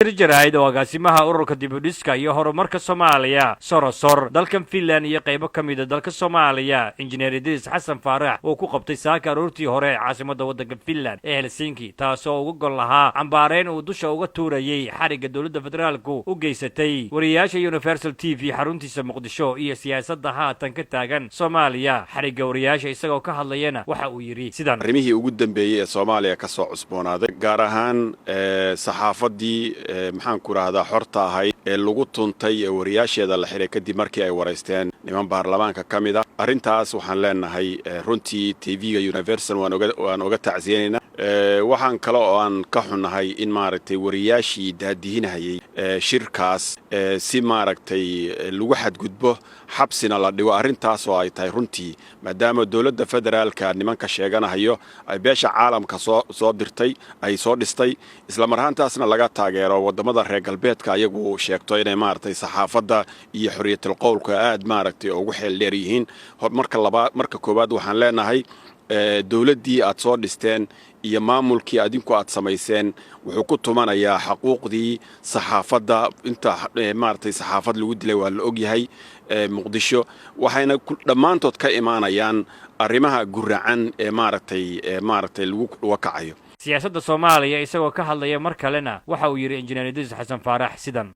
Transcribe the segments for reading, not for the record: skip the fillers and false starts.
shir jaraa'id oo agaasimaha ururka dibudhiska iyo horumarka Soomaaliya Sorosor dalkan Finland iyo qaybo ka mid ah dalka Soomaaliya injineer Idris Xasan Faarax oo ku qabtay saaka aroortii hore caasimadda waddanka Finland ee Helsinki taasoo uga gol lahaa cambaareen uu dusha uga tuurayay xariga dowladda federaalku u geysatay wariyaasha Universal TV xaruntiisa Muqdisho iyo siyaasadda haatan ka taagan Soomaaliya xariga wariyaasha isagoo ka hadlayana waxa uu yiri sidaan arrimihii ugu dambeeyay ee Soomaaliya ka soo cusboonaaday gaar ahaan saxaafadii maxaan ku raahdaa xorta ahayd ee lagu tuntay wariyaasheeda la xiray kadib markii ay wareysteen niman baarlamaanka ka mid ah arrintaas waxaan leenahay runtii TV-ga Universal waan uga tacsiyeynaa waxaan kale oo aan ka xunahay in maaragtay wariyaashii daadihinayay shirkaas si maaragtay lagu xadgudbo xabsina la dhigo arrintaas oo ay tahay runtii maadaama dowladda federaalka nimanka sheeganayo ay beesha caalamka soo dirtay ay soo dhistay isla marhaantaasna laga taageero wadamada reer galbeedka ayagu sheegto inay maaragtay saxaafadda iyo xorriyatul qowlka aad maaragtay ugu xeel dheer yihiin marka koowaad waxaan leenahay dowladdii aad soo dhisteen iyo maamulkii adinku aad samayseen wuxuu ku tumanayaa xuquuqdii saxaafadda inta maaragtay saxaafad lagu dilay waa la ogyahay Muqdisho waxayna dhammaantood ka imaanayaan arrimaha guracan ee maaragtay lagu wakacayo siyaasadda Soomaaliya isagoo ka hadlaya mar kalena waxa uu yiri injineer Idris Xasan Faarax sidan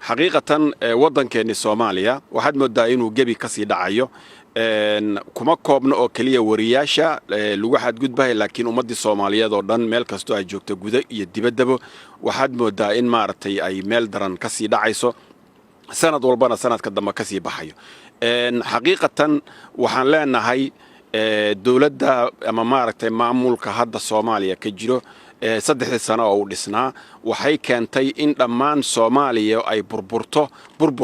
xaqiiqatan waddankeena Soomaaliya waxaad moodaa inuu gebi ka sii dhacayo kuma koobno oo kaliya wariyaasha lagu xadgudbay laakiin ummadii Soomaaliyeed oo dhan meel kasto ay joogto gudaha iyo dibaddaba waxaad moodaa in maaragtay ay meel daran ka sii dhacayso sanad walbana sanadka dambe ka sii baxayo xaqiiqatan waxaan leenahay dowladda ama maaragtay maamulka hadda Soomaaliya ka jiro 3 sano oo u dhisnaa waxay keentay in dhammaan Soomaaliya ay burbur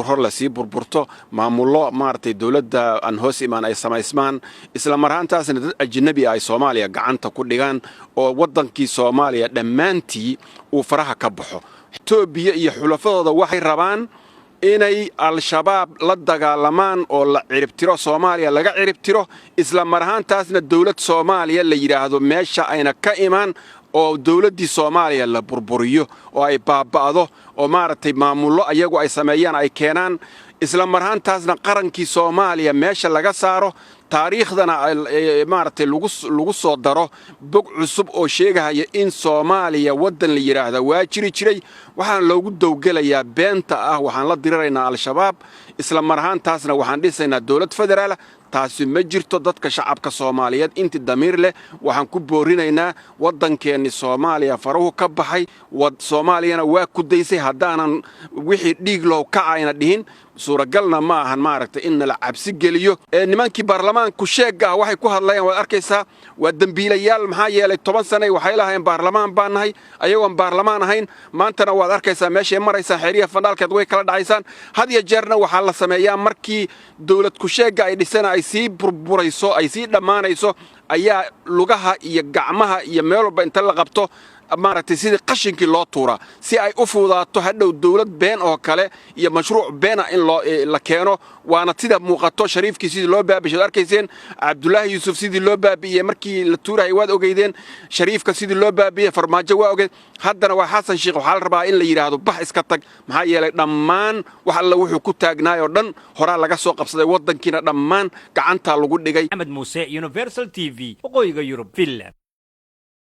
hor la sii burburto maamullo maartay dawladda aan hoos imaan ay samaysmaan isla marhaantaasna dad ajnabi ay Soomaaliya gacanta ku dhigaan oo wadankii Soomaaliya dhammaantii uu faraha ka baxo Itoobiya iyo xulafadooda waxay rabaan inay al-shabaab la dagaalamaan oo la ciribtiro Soomaaliya laga ciribtiro isla marhaantaasna dawlad Soomaaliya la yiraahdo meesha ayna ka imaan oo dawladdii Soomaaliya la burburiyo oo ay baaba'do oo maartay maamullo ayagu ay sameeyaan ay keenaan isla marhaantaasna qarankii Soomaaliya meesha laga saaro taariikhdana maartay lagu soo daro bog cusub oo sheegaya in Soomaaliya wadan la yiraahdo waa jiray waxaan loogu dawgalayaa beenta ah waxaan la diriraynaa al-shabaab isla marhaantaasna waxaan dhisaynaa dawlad federaal taasi ma jirto dadka shacabka Soomaaliyeed inta damiir leh waxaan ku boorinaynaa wadankeena Soomaaliya faruhu ka baxay Soomaaliyana waa ku daysay hadaanan wixii dhiig loo kacayna dhihin suuragalna ma ahan maaragtay in la cabsi geliyo nimankii baarlamaanku sheega waxay ku hadlayaan waad arkaysaa waa dambiilayaal maxaa yeelay 10 sano waxay lahaayeen baarlamaan baan nahay ayagoon baarlamaan ahayn maantana waad arkaysaa meesha maraysa xiriir fandaalkeed way kala dhacaysaan had iyo jeerna waxa la sameeyaa markii dawlad ku sheega ay dhisana ay sii burburayso ay sii dhamaanayso ayaa lugaha iyo gacmaha iyo meel walba inta la qabto maaragtay sidii qashinkii loo tuura si ay u fuudaato hadhow dawlad been oo kale iyo mashruuc beena in la keeno waana sida muuqato shariifkii sidii loo baabishay arkayseen Abdullaahi Yuusuf sidii loo baabiyay markii la tuuray waad ogeydeen shariifka sidii loo baabiyay farmaajo waa ogeyd haddana waa Xasan Sheekh waxa la rabaa in la yiraahdo bax iska tag maxaa yeelay dhammaan wax alla wuxuu ku taagnaayo dhan hora laga soo qabsaday wadankiina dhammaan gacanta lagu dhigay Ahmed Muuse Universal TV waqooyiga Yurub Finland